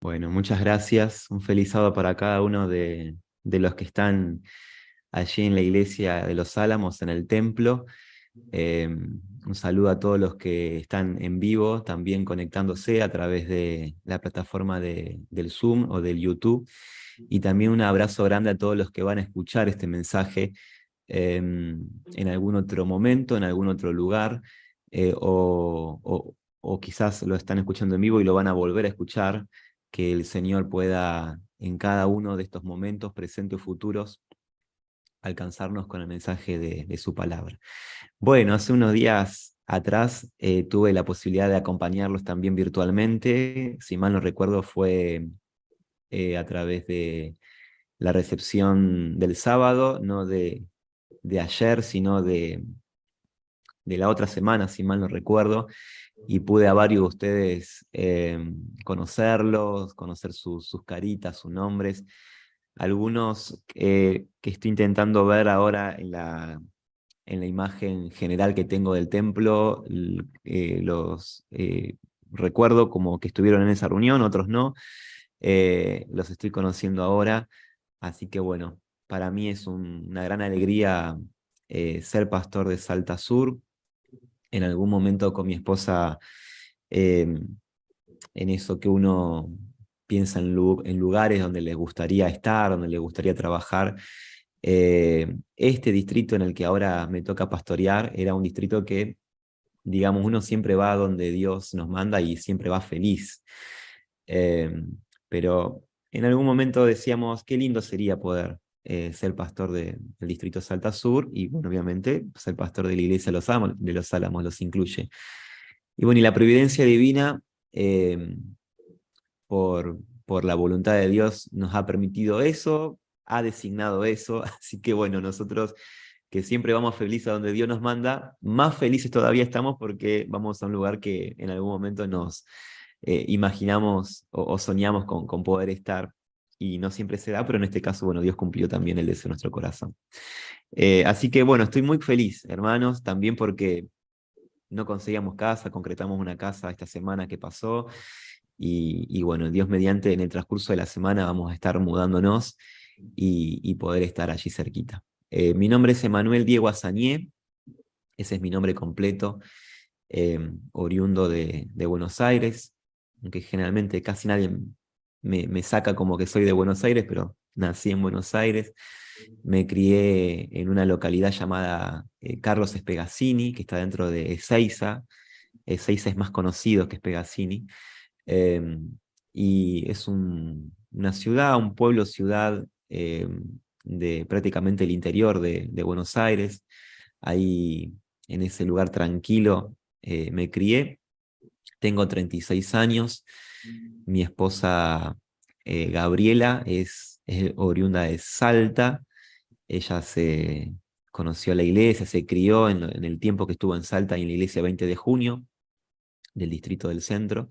Bueno, muchas gracias. Un feliz sábado para cada uno de los que están allí en la iglesia de los Álamos, en el templo. Un saludo a todos los que están en vivo, también conectándose a través de la plataforma del Zoom o del YouTube. Y también un abrazo grande a todos los que van a escuchar este mensaje en algún otro momento, en algún otro lugar, o quizás lo están escuchando en vivo y lo van a volver a escuchar. Que el Señor pueda en cada uno de estos momentos, presentes o futuros, alcanzarnos con el mensaje de su palabra. Bueno, hace unos días atrás tuve la posibilidad de acompañarlos también virtualmente. Si mal no recuerdo, fue a través de la recepción del sábado, no de ayer, sino de la otra semana, si mal no recuerdo, y pude a varios de ustedes conocerlos, conocer sus caritas, sus nombres. Algunos que estoy intentando ver ahora en la imagen general que tengo del templo, los recuerdo como que estuvieron en esa reunión, otros no. Los estoy conociendo ahora, así que bueno, para mí es una gran alegría ser pastor de Salta Sur. En algún momento con mi esposa, eh, en eso que uno piensa en lugares donde les gustaría estar, donde les gustaría trabajar. Este distrito en el que ahora me toca pastorear era un distrito que, digamos, uno siempre va donde Dios nos manda y siempre va feliz. Eh, pero en algún momento decíamos, qué lindo sería poder ser pastor del distrito Salta Sur y, bueno, obviamente, ser pastor de la iglesia de los Álamos los incluye. Y bueno, y la providencia divina, eh, por la voluntad de Dios, nos ha permitido eso, ha designado eso, así que bueno, nosotros que siempre vamos felices a donde Dios nos manda, más felices todavía estamos porque vamos a un lugar que en algún momento nos imaginamos o soñamos con poder estar, y no siempre se da, pero en este caso, bueno, Dios cumplió también el deseo de nuestro corazón. Así que bueno, estoy muy feliz, hermanos, también porque no conseguíamos casa, concretamos una casa esta semana que pasó, y bueno, Dios mediante, en el transcurso de la semana vamos a estar mudándonos y poder estar allí cerquita. Mi nombre es Emanuel Diego Azañé, ese es mi nombre completo, oriundo de Buenos Aires, aunque generalmente casi nadie me saca como que soy de Buenos Aires, pero nací en Buenos Aires. Me crié en una localidad llamada Carlos Espegazzini, que está dentro de Ezeiza. Ezeiza es más conocido que Espegazzini. Y es una ciudad, un pueblo ciudad de prácticamente el interior de Buenos Aires. Ahí, en ese lugar tranquilo, me crié. Tengo 36 años. Mi esposa Gabriela es oriunda de Salta. Ella se conoció a la iglesia, se crió en el tiempo que estuvo en Salta, en la iglesia 20 de junio del distrito del centro.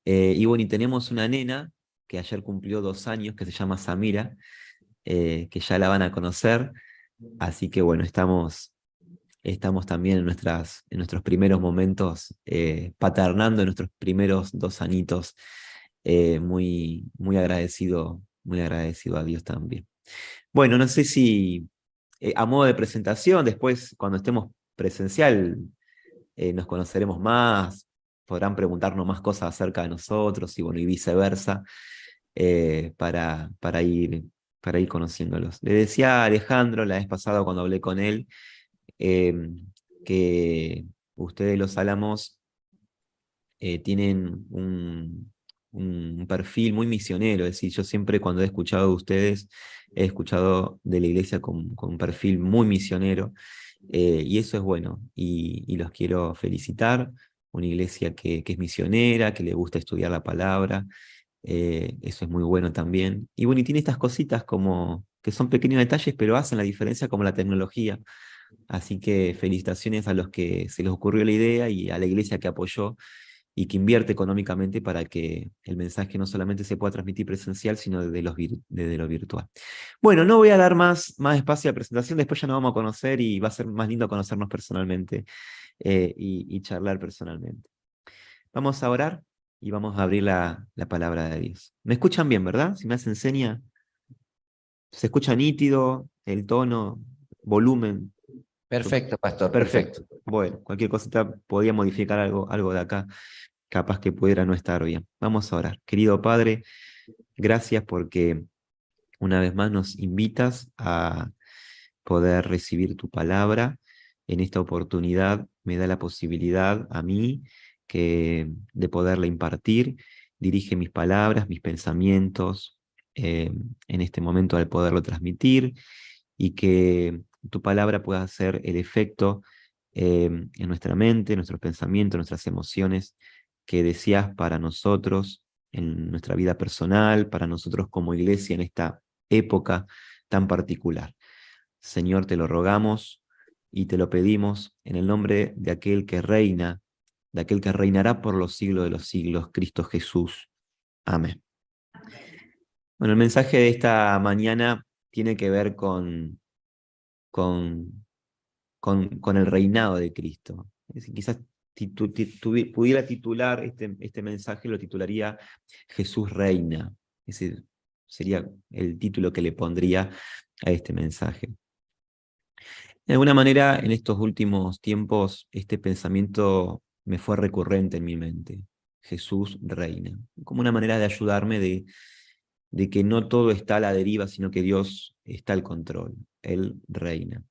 Y bueno, y tenemos una nena que ayer cumplió 2 años, que se llama Samira, que ya la van a conocer. Así que bueno, estamos también en nuestros primeros momentos, paternando en nuestros primeros 2 añitos, muy agradecido a Dios también. Bueno, no sé si a modo de presentación, después cuando estemos presencial, nos conoceremos más, podrán preguntarnos más cosas acerca de nosotros y bueno, y viceversa, para ir conociéndolos. Le decía a Alejandro la vez pasada cuando hablé con él, eh, que ustedes los Álamos tienen un perfil muy misionero. Es decir, yo siempre cuando he escuchado de ustedes, he escuchado de la iglesia con un perfil muy misionero, y eso es bueno, y los quiero felicitar. Una iglesia que es misionera, que le gusta estudiar la palabra, eso es muy bueno también. Y bueno, y tiene estas cositas como que son pequeños detalles, pero hacen la diferencia, como la tecnología. Así que felicitaciones a los que se les ocurrió la idea y a la iglesia que apoyó y que invierte económicamente para que el mensaje no solamente se pueda transmitir presencial, sino desde lo virtual. Bueno, no voy a dar más espacio a la presentación, después ya nos vamos a conocer y va a ser más lindo conocernos personalmente, y charlar personalmente. Vamos a orar y vamos a abrir la palabra de Dios. ¿Me escuchan bien, verdad? Si me hacen seña, ¿se escucha nítido el tono, volumen? Perfecto, pastor, Perfecto. perfecto. Bueno, cualquier cosita podía modificar algo de acá, capaz que pudiera no estar bien. Vamos a orar. Querido Padre, gracias porque una vez más nos invitas a poder recibir tu palabra. En esta oportunidad me da la posibilidad a mí de poderla impartir. Dirige mis palabras, mis pensamientos en este momento al poderlo transmitir y que tu palabra pueda hacer el efecto en nuestra mente, en nuestros pensamientos, en nuestras emociones que deseas para nosotros, en nuestra vida personal, para nosotros como iglesia en esta época tan particular. Señor, te lo rogamos y te lo pedimos en el nombre de aquel que reina, de aquel que reinará por los siglos de los siglos, Cristo Jesús. Amén. Bueno, el mensaje de esta mañana tiene que ver con, con el reinado de Cristo. Es decir, quizás pudiera titular este mensaje, lo titularía Jesús reina. Ese sería el título que le pondría a este mensaje. De alguna manera, en estos últimos tiempos, este pensamiento me fue recurrente en mi mente. Jesús reina. Como una manera de ayudarme de que no todo está a la deriva, sino que Dios está al control. Él reina.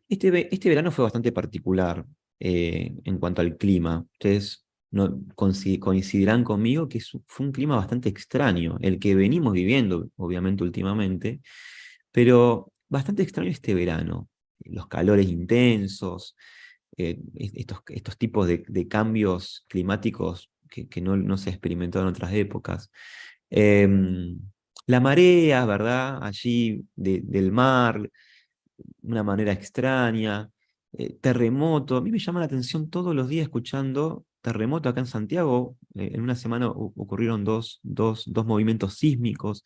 Este verano fue bastante particular en cuanto al clima. Ustedes no, coincidirán conmigo que fue un clima bastante extraño, el que venimos viviendo, obviamente, últimamente, pero bastante extraño este verano. Los calores intensos, estos tipos de cambios climáticos que no se ha experimentado en otras épocas. Em, la marea, ¿verdad? Allí del mar, una manera extraña, terremoto. A mí me llama la atención todos los días escuchando terremoto acá en Santiago. En una semana ocurrieron dos movimientos sísmicos.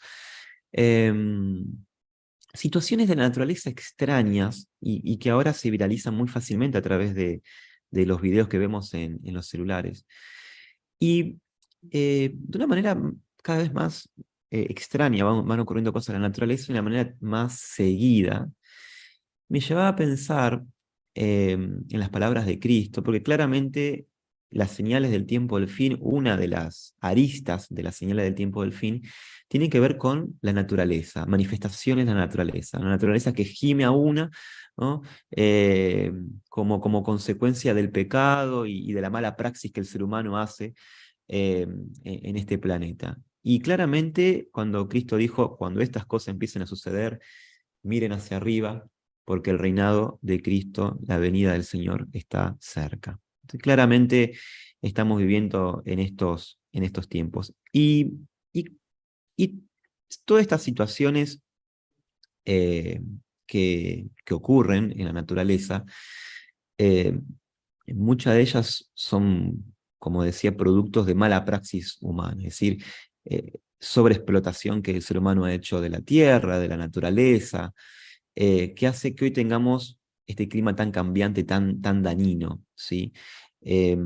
Em, Situaciones de la naturaleza extrañas y que ahora se viralizan muy fácilmente a través de los videos que vemos en los celulares. Y de una manera cada vez más extraña van ocurriendo cosas en la naturaleza de una manera más seguida me llevaba a pensar en las palabras de Cristo, porque claramente las señales del tiempo del fin, una de las aristas de las señales del tiempo del fin, tiene que ver con la naturaleza, manifestaciones de la naturaleza que gime a una, ¿no? Eh, como consecuencia del pecado y de la mala praxis que el ser humano hace en este planeta. Y claramente cuando Cristo dijo, cuando estas cosas empiecen a suceder, miren hacia arriba, porque el reinado de Cristo, la venida del Señor, está cerca. Entonces, claramente estamos viviendo en estos tiempos. Y, y todas estas situaciones eh, que ocurren en la naturaleza, eh, muchas de ellas son, como decía, productos de mala praxis humana, es decir, sobreexplotación que el ser humano ha hecho de la tierra, de la naturaleza, que hace que hoy tengamos este clima tan cambiante, tan dañino, ¿sí? Eh,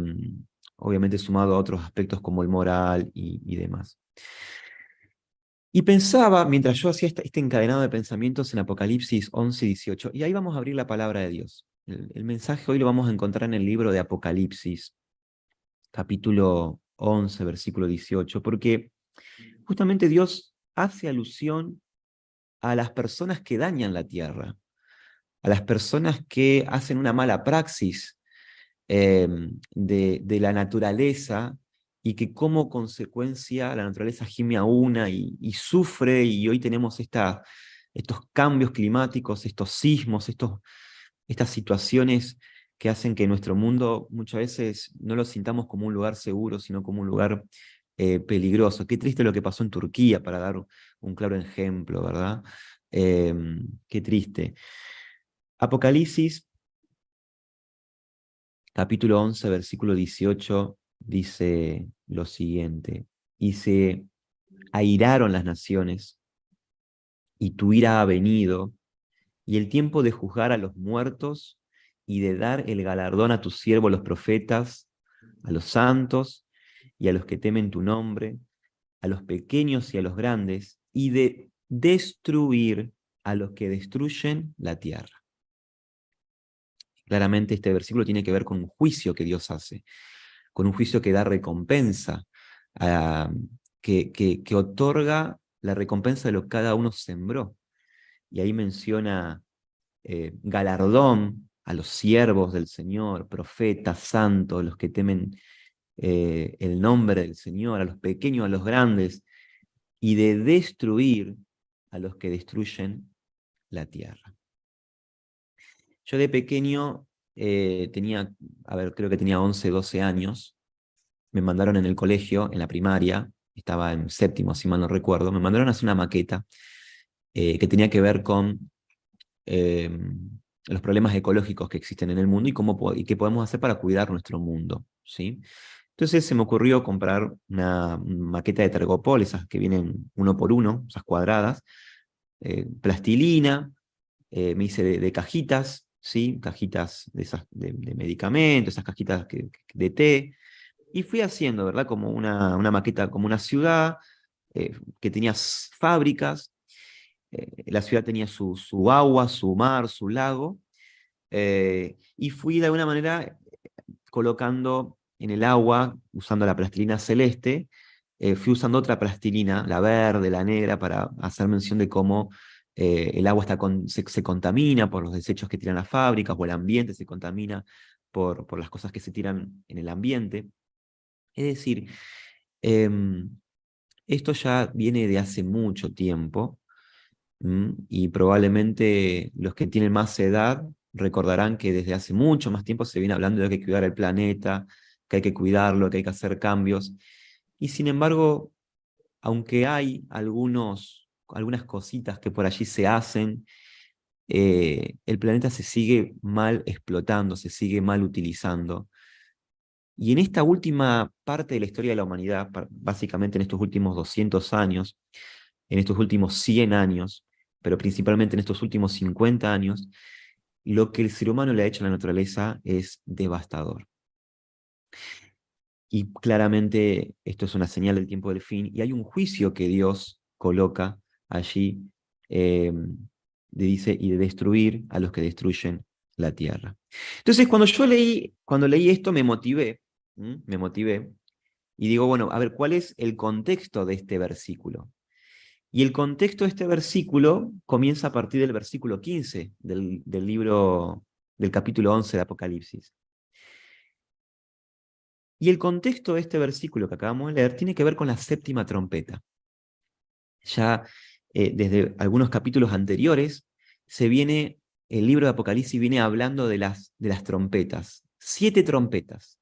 Obviamente sumado a otros aspectos como el moral y demás. Y pensaba, mientras yo hacía este encadenado de pensamientos en Apocalipsis 11 y 18, y ahí vamos a abrir la palabra de Dios. El mensaje hoy lo vamos a encontrar en el libro de Apocalipsis, capítulo 11, versículo 18, porque justamente Dios hace alusión a las personas que dañan la tierra, a las personas que hacen una mala praxis de la naturaleza y que como consecuencia la naturaleza gime a una y sufre y hoy tenemos estos cambios climáticos, estos sismos, estas situaciones que hacen que nuestro mundo muchas veces no lo sintamos como un lugar seguro, sino como un lugar peligroso. Qué triste lo que pasó en Turquía, para dar un claro ejemplo, ¿verdad? Qué triste. Apocalipsis capítulo 11, versículo 18, dice lo siguiente: y se airaron las naciones, y tu ira ha venido, y el tiempo de juzgar a los muertos, y de dar el galardón a tus siervos los profetas, a los santos, y a los que temen tu nombre, a los pequeños y a los grandes, y de destruir a los que destruyen la tierra. Claramente este versículo tiene que ver con un juicio que Dios hace, con un juicio que da recompensa, ah, que otorga la recompensa de lo que cada uno sembró. Y ahí menciona galardón a los siervos del Señor, profetas, santos, los que temen el nombre del Señor, a los pequeños, a los grandes, y de destruir a los que destruyen la tierra. Yo de pequeño tenía, creo que tenía 11, 12 años, me mandaron en el colegio, en la primaria, estaba en séptimo, si mal no recuerdo, me mandaron a hacer una maqueta que tenía que ver con eh, los problemas ecológicos que existen en el mundo y qué podemos hacer para cuidar nuestro mundo, ¿sí? Entonces se me ocurrió comprar una maqueta de Tergopol, esas que vienen uno por uno, esas cuadradas, plastilina, me hice de cajitas, ¿sí? Cajitas de, esas, de medicamentos, esas cajitas de té, y fui haciendo, ¿verdad? Como una maqueta, como una ciudad que tenía fábricas, la ciudad tenía su agua, su mar, su lago, y fui de alguna manera colocando en el agua, usando la plastilina celeste, fui usando otra plastilina, la verde, la negra, para hacer mención de cómo el agua se contamina por los desechos que tiran las fábricas, o el ambiente se contamina por las cosas que se tiran en el ambiente. Es decir, esto ya viene de hace mucho tiempo, y probablemente los que tienen más edad recordarán que desde hace mucho más tiempo se viene hablando de que hay que cuidar el planeta, que hay que cuidarlo, que hay que hacer cambios. Y sin embargo, aunque hay algunas cositas que por allí se hacen, el planeta se sigue mal explotando, se sigue mal utilizando. Y en esta última parte de la historia de la humanidad, básicamente en estos últimos 200 años, en estos últimos 100 años, pero principalmente en estos últimos 50 años, lo que el ser humano le ha hecho a la naturaleza es devastador. Y claramente esto es una señal del tiempo del fin, y hay un juicio que Dios coloca allí, dice, y de destruir a los que destruyen la tierra. Entonces, cuando leí esto, me motivé, y digo, bueno, a ver, ¿cuál es el contexto de este versículo? Y el contexto de este versículo comienza a partir del versículo 15 del libro, del capítulo 11 de Apocalipsis. Y el contexto de este versículo que acabamos de leer tiene que ver con la séptima trompeta. Ya desde algunos capítulos anteriores el libro de Apocalipsis viene hablando de las trompetas, 7 trompetas.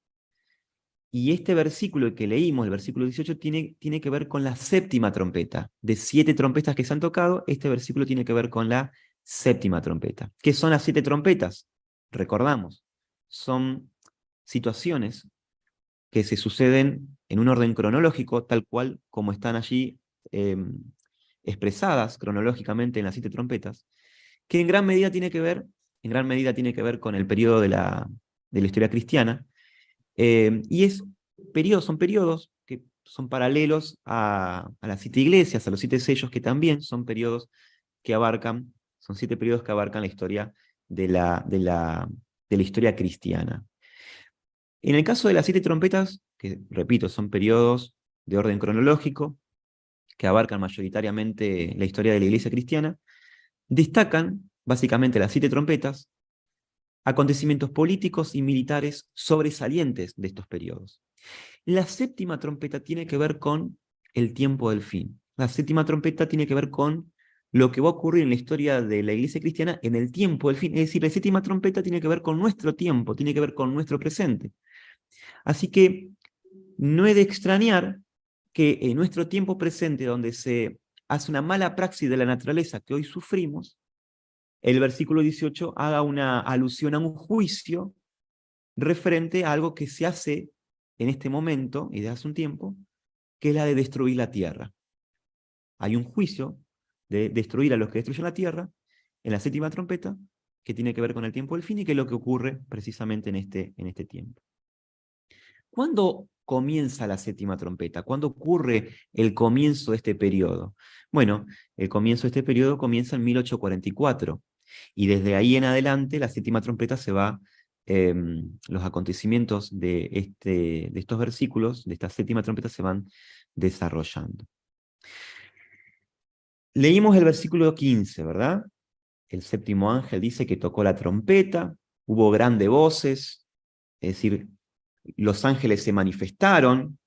Y este versículo que leímos, el versículo 18, tiene que ver con la séptima trompeta. De 7 trompetas que se han tocado, este versículo tiene que ver con la séptima trompeta. ¿Qué son las 7 trompetas? Recordamos, son situaciones que se suceden en un orden cronológico, tal cual como están allí eh, expresadas cronológicamente en las 7 trompetas, que en gran medida tiene que ver con el periodo de la historia cristiana, y son periodos que son paralelos a las 7 iglesias, a los 7 sellos, que también son periodos que son 7 periodos que abarcan la historia de la historia cristiana. En el caso de las 7 trompetas, que repito, son periodos de orden cronológico, que abarcan mayoritariamente la historia de la iglesia cristiana, destacan básicamente las 7 trompetas acontecimientos políticos y militares sobresalientes de estos periodos. La séptima trompeta tiene que ver con el tiempo del fin. La séptima trompeta tiene que ver con lo que va a ocurrir en la historia de la iglesia cristiana en el tiempo del fin. Es decir, la séptima trompeta tiene que ver con nuestro tiempo, tiene que ver con nuestro presente. Así que no he de extrañar que en nuestro tiempo presente, donde se hace una mala praxis de la naturaleza que hoy sufrimos, el versículo 18 haga una alusión a un juicio referente a algo que se hace en este momento y de hace un tiempo, que es la de destruir la tierra. Hay un juicio de destruir a los que destruyen la tierra en la séptima trompeta, que tiene que ver con el tiempo del fin y que es lo que ocurre precisamente en este tiempo. ¿Cuándo comienza la séptima trompeta? ¿Cuándo ocurre el comienzo de este periodo? Bueno, el comienzo de este periodo comienza en 1844, y desde ahí en adelante la séptima trompeta se va, los acontecimientos de estos versículos, de esta séptima trompeta, se van desarrollando. Leímos el versículo 15, ¿verdad? El séptimo ángel dice que tocó la trompeta, hubo grandes voces, es decir, los ángeles se manifestaron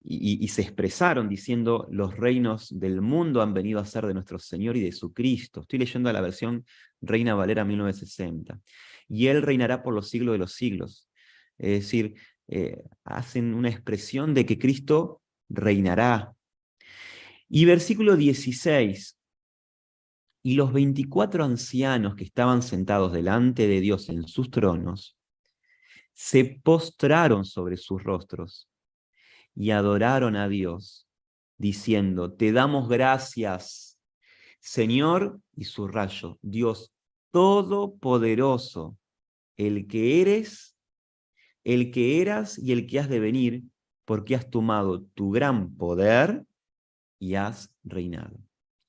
y se expresaron diciendo: los reinos del mundo han venido a ser de nuestro Señor y de su Cristo. Estoy leyendo la versión Reina Valera 1960. Y Él reinará por los siglos de los siglos. Es decir, hacen una expresión de que Cristo reinará. Y versículo 16: y los 24 ancianos que estaban sentados delante de Dios en sus tronos, se postraron sobre sus rostros y adoraron a Dios, diciendo: te damos gracias, Señor, y subrayo, Dios Todopoderoso, el que eres, el que eras y el que has de venir, porque has tomado tu gran poder y has reinado.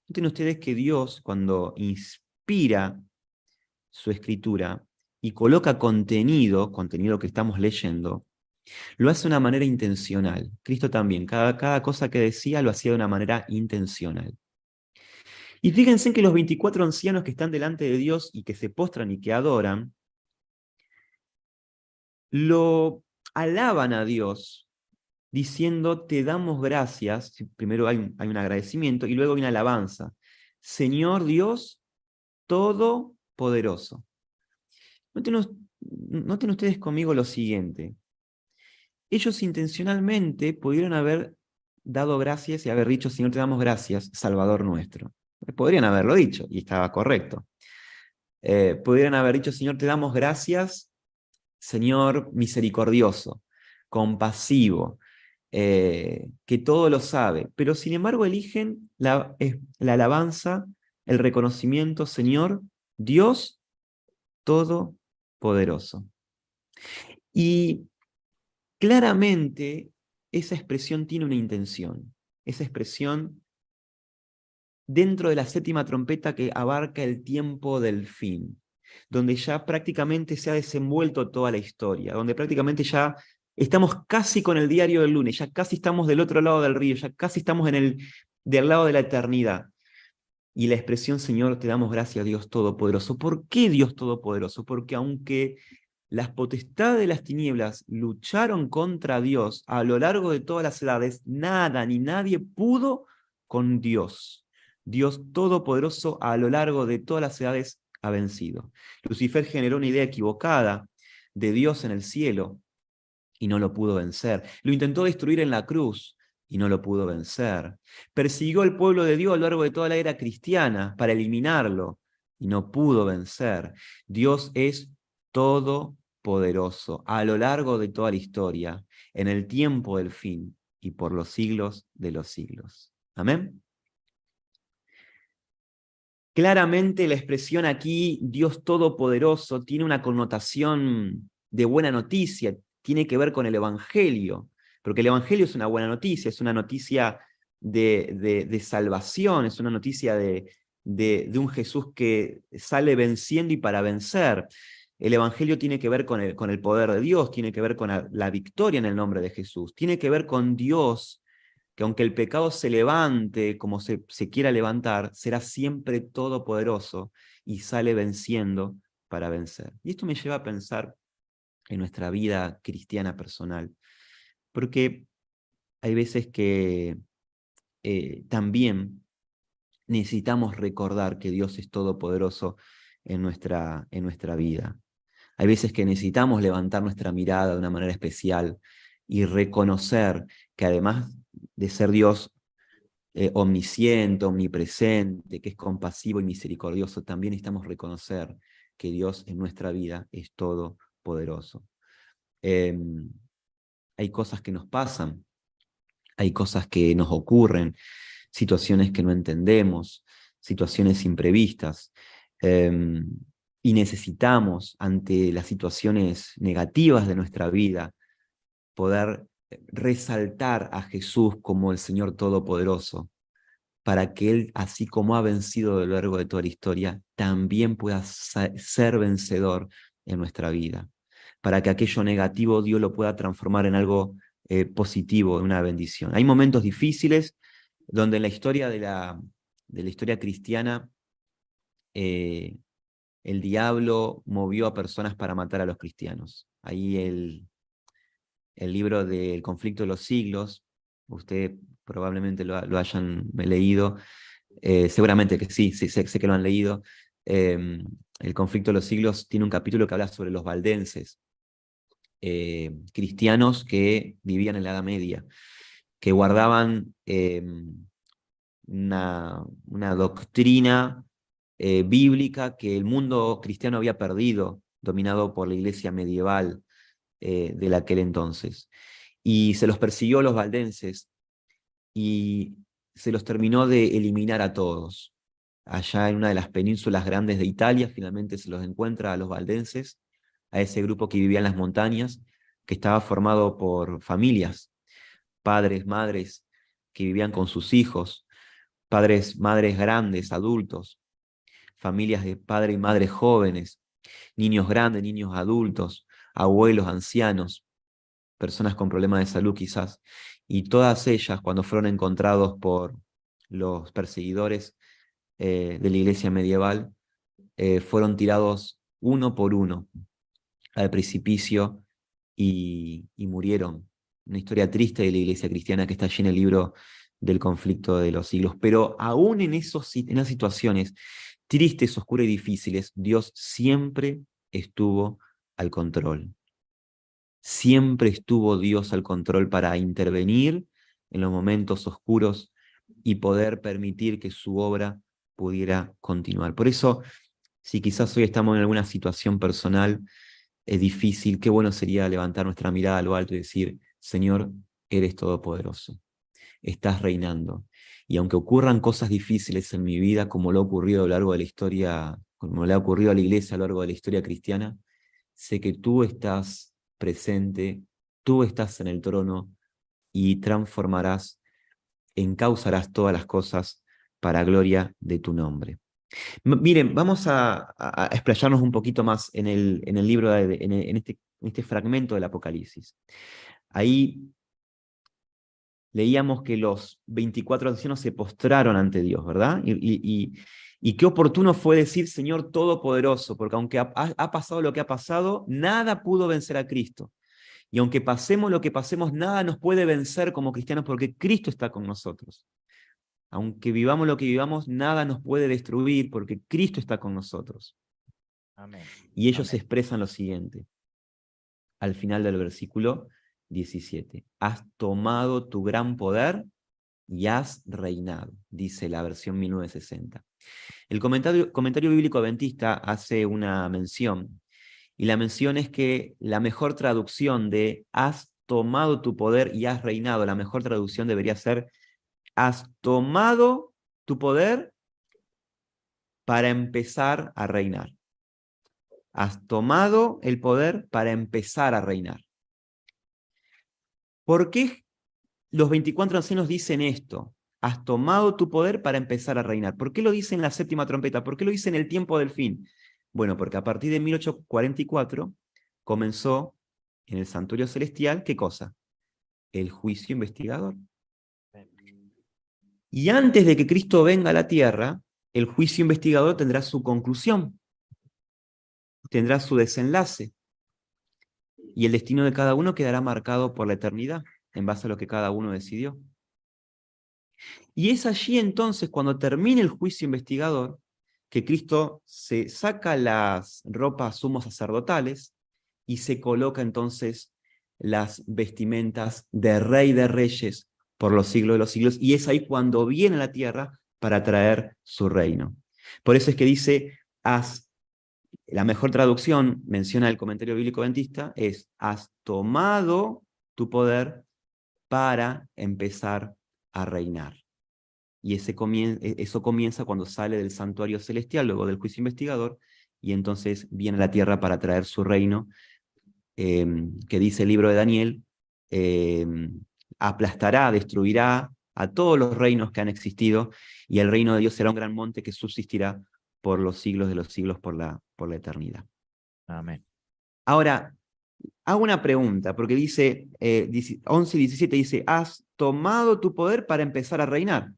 Noten ustedes que Dios, cuando inspira su escritura y coloca contenido que estamos leyendo, lo hace de una manera intencional. Cristo también, cada cosa que decía lo hacía de una manera intencional. Y fíjense que los 24 ancianos que están delante de Dios y que se postran y que adoran, lo alaban a Dios diciendo: te damos gracias. Primero hay un agradecimiento y luego hay una alabanza. Señor Dios Todopoderoso. Noten ustedes conmigo lo siguiente. Ellos intencionalmente pudieron haber dado gracias y haber dicho: Señor, te damos gracias, Salvador nuestro. Podrían haberlo dicho, y estaba correcto. Pudieran haber dicho: Señor, te damos gracias, Señor misericordioso, compasivo, que todo lo sabe. Pero sin embargo eligen la alabanza, el reconocimiento: Señor, Dios Todopoderoso. Y claramente esa expresión tiene una intención. Esa expresión dentro de la séptima trompeta que abarca el tiempo del fin, donde ya prácticamente se ha desenvuelto toda la historia, donde prácticamente ya estamos casi con el diario del lunes, ya casi estamos del otro lado del río, ya casi estamos del lado de la eternidad. Y la expresión: Señor, te damos gracias, Dios Todopoderoso. ¿Por qué Dios Todopoderoso? Porque aunque las potestades de las tinieblas lucharon contra Dios a lo largo de todas las edades, nada ni nadie pudo con Dios. Dios Todopoderoso a lo largo de todas las edades ha vencido. Lucifer generó una idea equivocada de Dios en el cielo y no lo pudo vencer. Lo intentó destruir en la cruz y no lo pudo vencer. Persiguió al pueblo de Dios a lo largo de toda la era cristiana para eliminarlo y no pudo vencer. Dios es todopoderoso a lo largo de toda la historia, en el tiempo del fin y por los siglos de los siglos. Amén. Claramente la expresión aquí, Dios Todopoderoso, tiene una connotación de buena noticia, tiene que ver con el Evangelio, porque el Evangelio es una buena noticia, es una noticia de salvación, es una noticia de un Jesús que sale venciendo y para vencer. El Evangelio tiene que ver con el poder de Dios, tiene que ver con la victoria en el nombre de Jesús, tiene que ver con Dios, que aunque el pecado se levante como se quiera levantar, será siempre todopoderoso y sale venciendo para vencer. Y esto me lleva a pensar en nuestra vida cristiana personal, porque hay veces que también necesitamos recordar que Dios es todopoderoso en nuestra vida. Hay veces que necesitamos levantar nuestra mirada de una manera especial y reconocer que además de ser Dios omnisciente, omnipresente, que es compasivo y misericordioso, también necesitamos reconocer que Dios en nuestra vida es todopoderoso. Hay cosas que nos pasan, hay cosas que nos ocurren, situaciones que no entendemos, situaciones imprevistas, y necesitamos, ante las situaciones negativas de nuestra vida, poder resaltar a Jesús como el Señor Todopoderoso, para que Él, así como ha vencido a lo largo de toda la historia, también pueda ser vencedor en nuestra vida, para que aquello negativo Dios lo pueda transformar en algo positivo, en una bendición. Hay momentos difíciles donde en la historia de la historia cristiana el diablo movió a personas para matar a los cristianos. Ahí el libro del conflicto de los siglos, usted probablemente lo hayan leído, seguramente que sí, sé que lo han leído. El conflicto de los siglos tiene un capítulo que habla sobre los valdenses, cristianos que vivían en la Edad Media, que guardaban una doctrina bíblica que el mundo cristiano había perdido, dominado por la iglesia medieval de aquel entonces. Y se los persiguió a los valdenses y se los terminó de eliminar a todos. Allá en una de las penínsulas grandes de Italia, finalmente se los encuentra a los valdenses, a ese grupo que vivía en las montañas, que estaba formado por familias, padres, madres, que vivían con sus hijos, padres, madres grandes, adultos, familias de padres y madres jóvenes, niños grandes, niños adultos, abuelos, ancianos, personas con problemas de salud quizás, y todas ellas, cuando fueron encontrados por los perseguidores de la iglesia medieval, fueron tirados uno por uno al precipicio y murieron. Una historia triste de la iglesia cristiana que está allí en el libro del conflicto de los siglos. Pero aún en esas situaciones tristes, oscuras y difíciles, Dios siempre estuvo al control. Siempre estuvo Dios al control para intervenir en los momentos oscuros y poder permitir que su obra pudiera continuar. Por eso, si quizás hoy estamos en alguna situación personal difícil, qué bueno sería levantar nuestra mirada a lo alto y decir: Señor, eres todopoderoso, estás reinando. Y aunque ocurran cosas difíciles en mi vida, como lo ha ocurrido a lo largo de la historia, como le ha ocurrido a la iglesia a lo largo de la historia cristiana, sé que tú estás presente, tú estás en el trono y transformarás, encauzarás todas las cosas para gloria de tu nombre. Miren, vamos a explayarnos un poquito más en el libro, en este fragmento del Apocalipsis. Ahí leíamos que los 24 ancianos se postraron ante Dios, ¿verdad? Y qué oportuno fue decir: Señor Todopoderoso, porque aunque ha pasado lo que ha pasado, nada pudo vencer a Cristo. Y aunque pasemos lo que pasemos, nada nos puede vencer como cristianos, porque Cristo está con nosotros. Aunque vivamos lo que vivamos, nada nos puede destruir, porque Cristo está con nosotros. Amén. Y ellos Amén. expresan lo siguiente, al final del versículo 17. Has tomado tu gran poder y has reinado, dice la versión 1960. El comentario bíblico adventista hace una mención, y la mención es que la mejor traducción de has tomado tu poder y has reinado, la mejor traducción debería ser: has tomado tu poder para empezar a reinar. Has tomado el poder para empezar a reinar. ¿Por qué los 24 ancianos dicen esto? Has tomado tu poder para empezar a reinar. ¿Por qué lo dice en la séptima trompeta? ¿Por qué lo dice en el tiempo del fin? Bueno, porque a partir de 1844 comenzó en el santuario celestial, ¿qué cosa? El juicio investigador. Y antes de que Cristo venga a la tierra, el juicio investigador tendrá su conclusión, tendrá su desenlace, y el destino de cada uno quedará marcado por la eternidad, en base a lo que cada uno decidió. Y es allí entonces, cuando termine el juicio investigador, que Cristo se saca las ropas sumos sacerdotales y se coloca entonces las vestimentas de Rey de Reyes por los siglos de los siglos, y es ahí cuando viene a la tierra para traer su reino. Por eso es que dice: la mejor traducción, menciona el comentario bíblico adventista, es: has tomado tu poder para empezar a reinar. Y eso comienza cuando sale del santuario celestial, luego del juicio investigador, y entonces viene a la tierra para traer su reino, que dice el libro de Daniel, eh, aplastará, destruirá a todos los reinos que han existido, y el reino de Dios será un gran monte que subsistirá por los siglos de los siglos, por la eternidad. Amén. Ahora, hago una pregunta, porque dice, 11 y 17 dice, has tomado tu poder para empezar a reinar.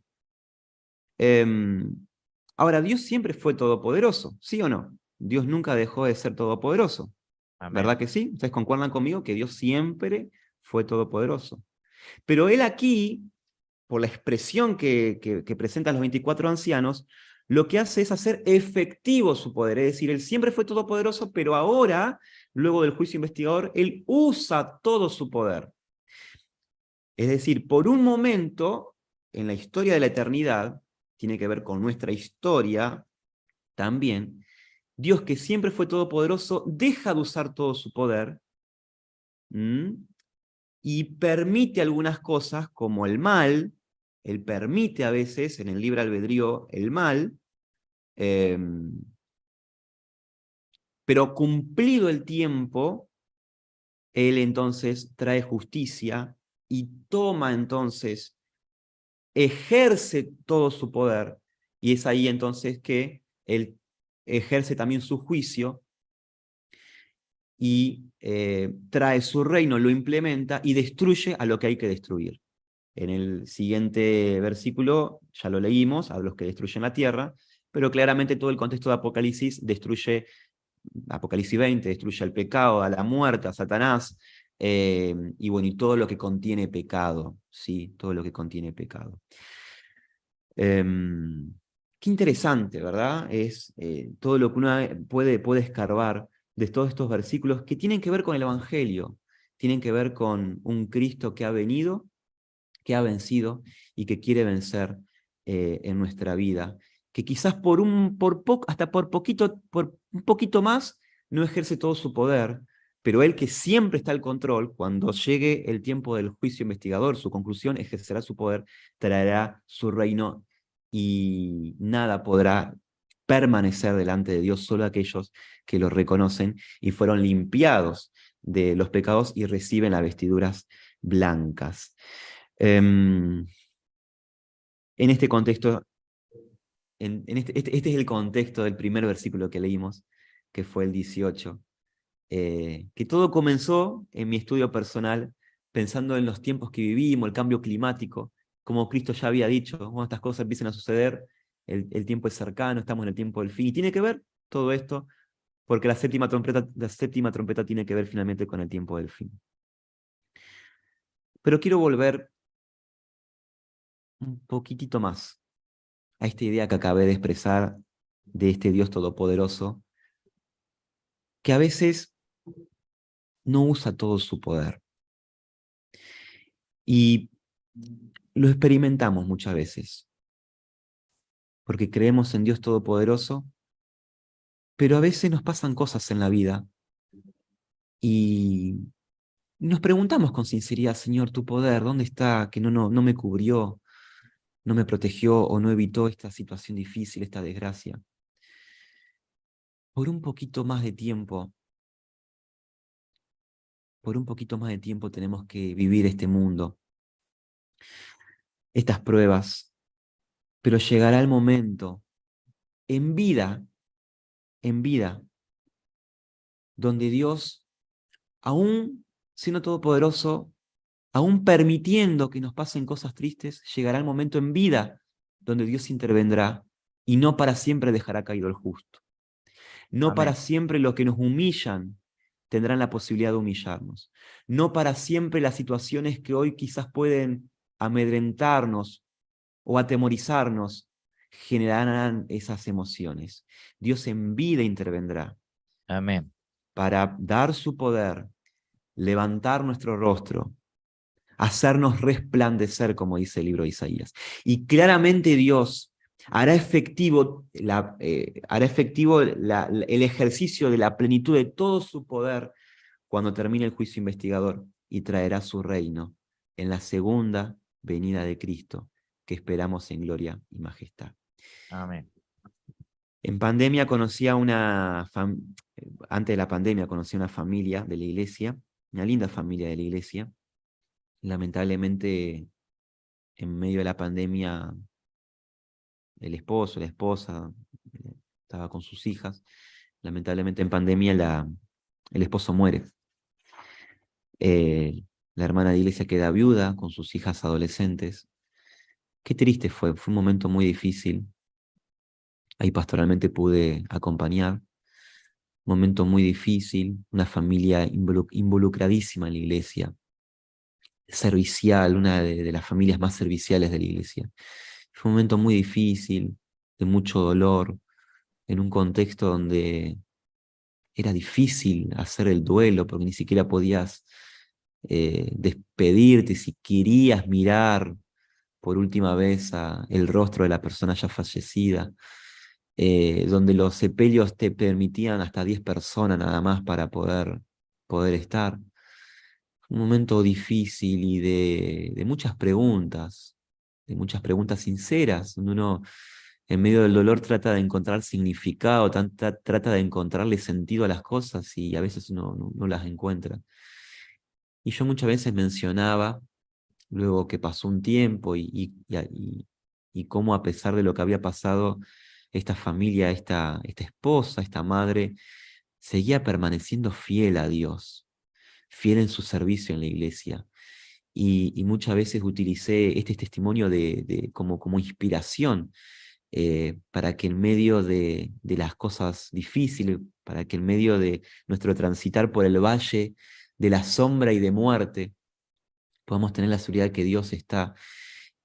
Ahora, Dios siempre fue todopoderoso, ¿sí o no? Dios nunca dejó de ser todopoderoso. Amén. ¿Verdad que sí? ¿Ustedes concuerdan conmigo que Dios siempre fue todopoderoso? Pero Él aquí, por la expresión que presentan los 24 ancianos, lo que hace es hacer efectivo su poder. Es decir, Él siempre fue todopoderoso, pero ahora, luego del juicio investigador, Él usa todo su poder. Es decir, por un momento, en la historia de la eternidad, tiene que ver con nuestra historia también, Dios, que siempre fue todopoderoso, deja de usar todo su poder, y permite algunas cosas como el mal. Él permite a veces en el libre albedrío el mal, pero cumplido el tiempo, Él entonces trae justicia y toma entonces, ejerce todo su poder, y es ahí entonces que Él ejerce también su juicio y trae su reino, lo implementa y destruye a lo que hay que destruir. En el siguiente versículo, ya lo leímos, a los que destruyen la tierra, pero claramente todo el contexto de Apocalipsis destruye, Apocalipsis 20, destruye al pecado, a la muerte, a Satanás, y bueno, y todo lo que contiene pecado, ¿sí? Todo lo que contiene pecado. Qué interesante, ¿verdad? Es todo lo que uno puede escarbar de todos estos versículos que tienen que ver con el Evangelio, tienen que ver con un Cristo que ha venido, que ha vencido y que quiere vencer en nuestra vida, que quizás hasta por un poquito más, no ejerce todo su poder, pero Él, que siempre está al control, cuando llegue el tiempo del juicio investigador, su conclusión, ejercerá su poder, traerá su reino, y nada podrá permanecer delante de Dios, solo aquellos que lo reconocen y fueron limpiados de los pecados y reciben las vestiduras blancas. En este contexto, este es el contexto del primer versículo que leímos, que fue el 18, que todo comenzó en mi estudio personal, pensando en los tiempos que vivimos, el cambio climático, como Cristo ya había dicho, cuando estas cosas empiezan a suceder, el tiempo es cercano, estamos en el tiempo del fin, y tiene que ver todo esto, porque la séptima trompeta tiene que ver finalmente con el tiempo del fin. Pero quiero volver un poquitito más a esta idea que acabé de expresar de este Dios todopoderoso, que a veces no usa todo su poder. Y lo experimentamos muchas veces, porque creemos en Dios todopoderoso, pero a veces nos pasan cosas en la vida y nos preguntamos con sinceridad: Señor, tu poder, ¿dónde está? Que no me cubrió, no me protegió o no evitó esta situación difícil, esta desgracia. Por un poquito más de tiempo, tenemos que vivir este mundo, estas pruebas, pero llegará el momento en vida, donde Dios, aún siendo todopoderoso, aún permitiendo que nos pasen cosas tristes, llegará el momento en vida donde Dios intervendrá y no para siempre dejará caído el justo. No Amén. para siempre los que nos humillan tendrán la posibilidad de humillarnos. No para siempre las situaciones que hoy quizás pueden amedrentarnos o atemorizarnos generarán esas emociones. Dios en vida intervendrá Amén. para dar su poder, levantar nuestro rostro, hacernos resplandecer, como dice el libro de Isaías. Y claramente Dios hará efectivo, el ejercicio de la plenitud de todo su poder cuando termine el juicio investigador, y traerá su reino en la segunda venida de Cristo, que esperamos en gloria y majestad. Amén. En pandemia antes de la pandemia conocí una familia de la iglesia, una linda familia de la iglesia, Lamentablemente, en medio de la pandemia, el esposo, la esposa, estaba con sus hijas. Lamentablemente en pandemia el esposo muere. La hermana de iglesia queda viuda con sus hijas adolescentes. Qué triste fue un momento muy difícil. Ahí pastoralmente pude acompañar. Momento muy difícil, una familia involucradísima en la iglesia, servicial, una de las familias más serviciales de la iglesia. Fue un momento muy difícil, de mucho dolor, en un contexto donde era difícil hacer el duelo, porque ni siquiera podías despedirte, si querías mirar por última vez el rostro de la persona ya fallecida, donde los sepelios te permitían hasta 10 personas nada más para poder estar. Un momento difícil y de de muchas preguntas sinceras, donde uno en medio del dolor trata de encontrar significado, trata de encontrarle sentido a las cosas y a veces uno no las encuentra. Y yo muchas veces mencionaba, luego que pasó un tiempo y cómo a pesar de lo que había pasado, esta familia, esta esposa, esta madre, seguía permaneciendo fiel a Dios, fiel en su servicio en la iglesia. Y muchas veces utilicé este testimonio como inspiración para que en medio de las cosas difíciles, para que en medio de nuestro transitar por el valle de la sombra y de muerte, podamos tener la seguridad que Dios está.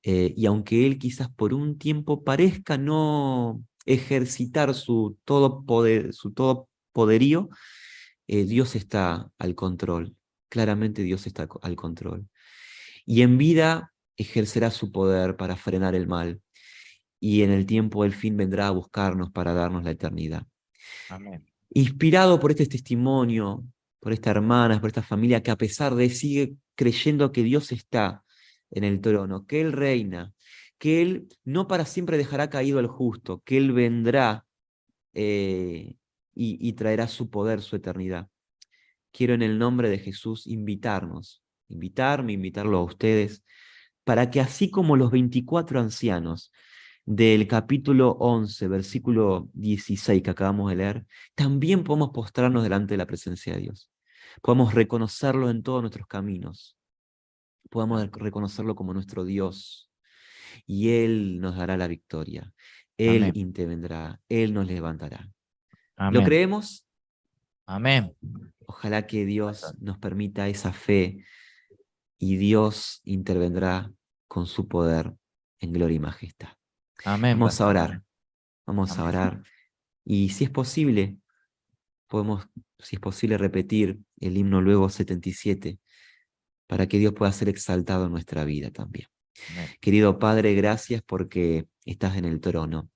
Y aunque Él quizás por un tiempo parezca no ejercitar su todo poderío, Dios está al control. Claramente Dios está al control. Y en vida ejercerá su poder para frenar el mal. Y en el tiempo del fin vendrá a buscarnos para darnos la eternidad. Amén. Inspirado por este testimonio, por esta hermana, por esta familia que a pesar de sigue creyendo que Dios está en el trono, que Él reina, que Él no para siempre dejará caído al justo, que Él vendrá y traerá su poder, su eternidad. Quiero en el nombre de Jesús invitarlo a ustedes, para que así como los 24 ancianos del capítulo 11, versículo 16 que acabamos de leer, también podemos postrarnos delante de la presencia de Dios. Podemos reconocerlo en todos nuestros caminos. Podemos reconocerlo como nuestro Dios. Y Él nos dará la victoria. Él Amén. intervendrá. Él nos levantará. ¿Lo Amén. creemos? Amén. Ojalá que Dios nos permita esa fe y Dios intervendrá con su poder en gloria y majestad. Amén, Vamos a pastor. orar. Vamos a Amén. orar. Y si es posible, si es posible, repetir el himno luego 77, para que Dios pueda ser exaltado en nuestra vida también. Amén. Querido Padre, gracias porque estás en el trono,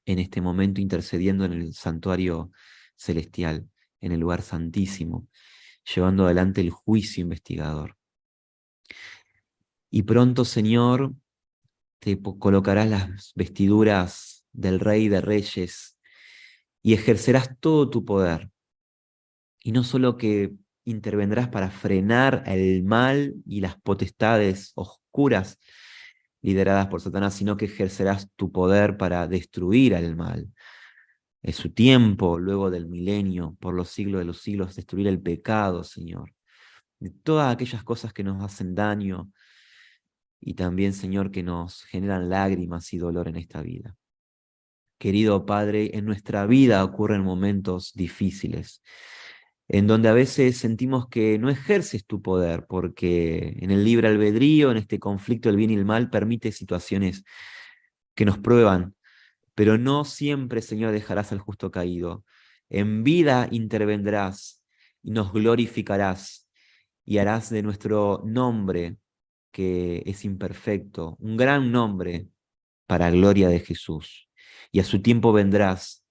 en este momento intercediendo en el santuario celestial, en el lugar santísimo, llevando adelante el juicio investigador. Y pronto, Señor, te colocarás las vestiduras del Rey de Reyes y ejercerás todo tu poder. Y no solo que intervendrás para frenar el mal y las potestades oscuras lideradas por Satanás, sino que ejercerás tu poder para destruir al mal. Es su tiempo, luego del milenio, por los siglos de los siglos, destruir el pecado, Señor. De todas aquellas cosas que nos hacen daño y también, Señor, que nos generan lágrimas y dolor en esta vida. Querido Padre, en nuestra vida ocurren momentos difíciles, en donde a veces sentimos que no ejerces tu poder, porque en el libre albedrío, en este conflicto del bien y el mal, permite situaciones que nos prueban, pero no siempre, Señor, dejarás al justo caído. En vida intervendrás y nos glorificarás y harás de nuestro nombre, que es imperfecto, un gran nombre para gloria de Jesús. Y a su tiempo vendrás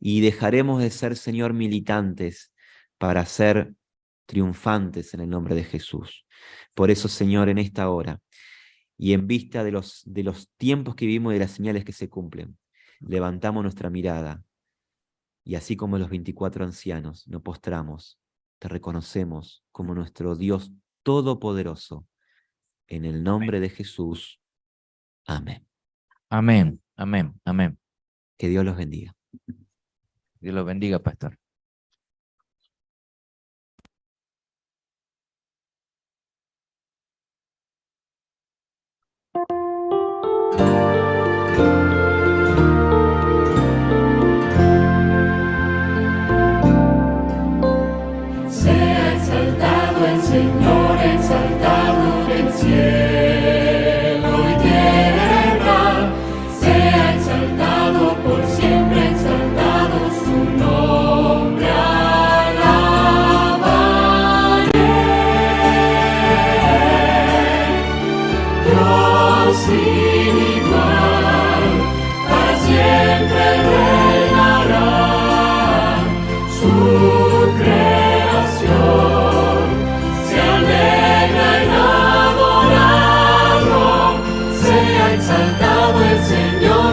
y dejaremos de ser, Señor, militantes para ser triunfantes en el nombre de Jesús. Por eso, Señor, en esta hora y en vista de los tiempos que vivimos y de las señales que se cumplen, levantamos nuestra mirada y así como los 24 ancianos nos postramos, te reconocemos como nuestro Dios todopoderoso, En el nombre de Jesús. Amén. Amén. Amén. Amén. Que Dios los bendiga. Dios los bendiga, pastor. Sea exaltado el Señor, exaltado en el cielo y tierra. Sea exaltado por siempre, exaltado su nombre. Alabaré. Dios sin igual, para siempre reinará. Su creación se alegra en adorarlo. Sea exaltado el Señor.